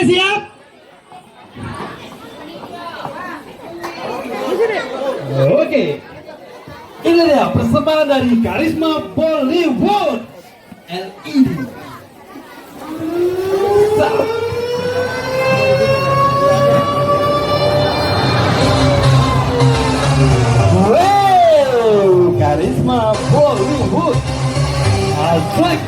Oke, siap? Oke. Ini dia persembahan dari Karisma Bollywood LED. Wow, Karisma Bollywood. Asik.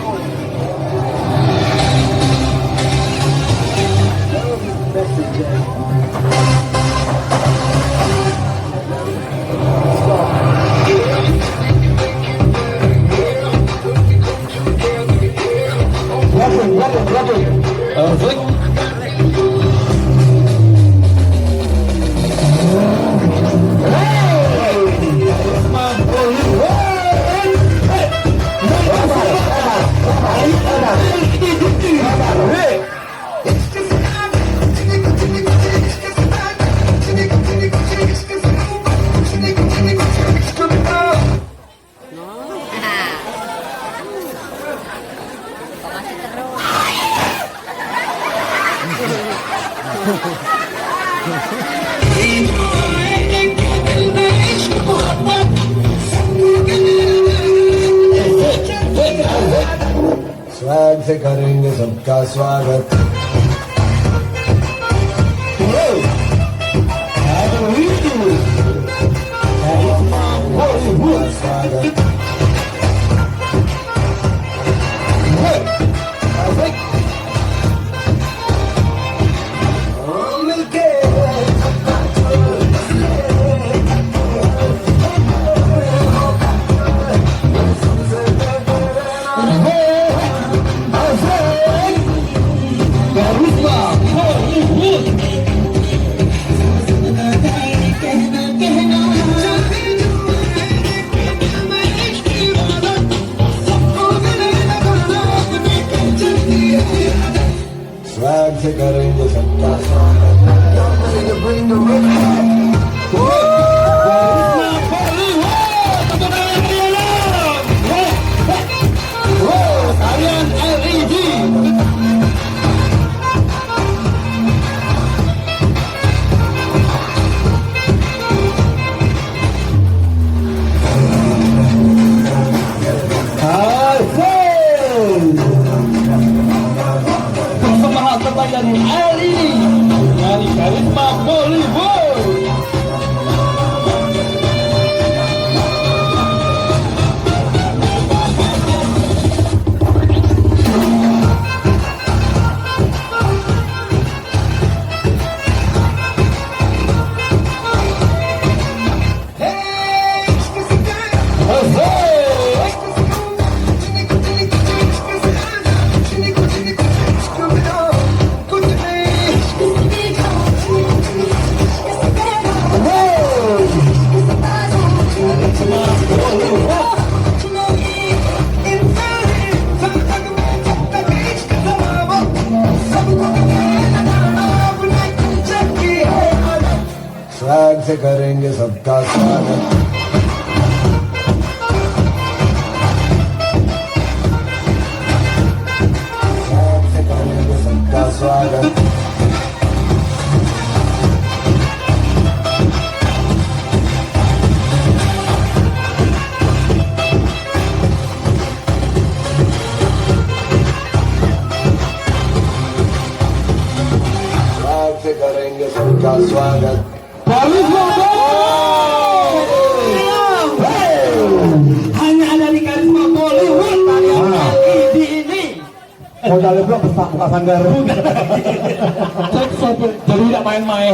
Swag से करेंगे सबका स्वागत। स्वागत स्वैग से करेंगे सबका dari LED dari Karisma Bollywood. Swag से करेंगे सबका स्वागत। स्वैग से करेंगे सबका स्वागत। स्वैग से करेंगे सबका स्वागत। Hanya ada di Karisma Bollywood tarian LED ini. Modalnya belum Pak Sanggar. Jadi tidak main-main.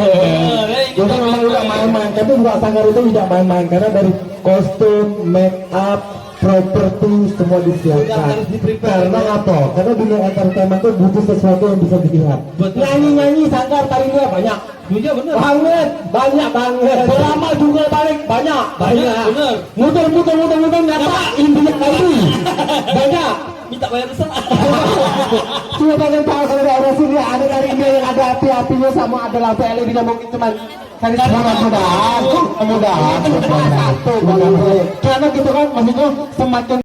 Jadi memang tidak main-main. Tapi Pak Sanggar itu tidak main-main karena dari kostum, make up, properti semua disiapkan. Karena apa? Karena dunia entertainment itu butuh sesuatu yang bisa dilihat. Nyanyi-nyanyi Sanggar tarinya banyak. Iya benar. Banyak banget. Drama juga balik banyak. Benar. Muter nyata intinya tadi banyak. Minta bayar besar. Cuma pengen tahu kalau ada sini ada dari India yang ada api-apinya sama ada lampu LED-nya mungkin cuman mudah-mudahan karena gitu kan maksudnya semakin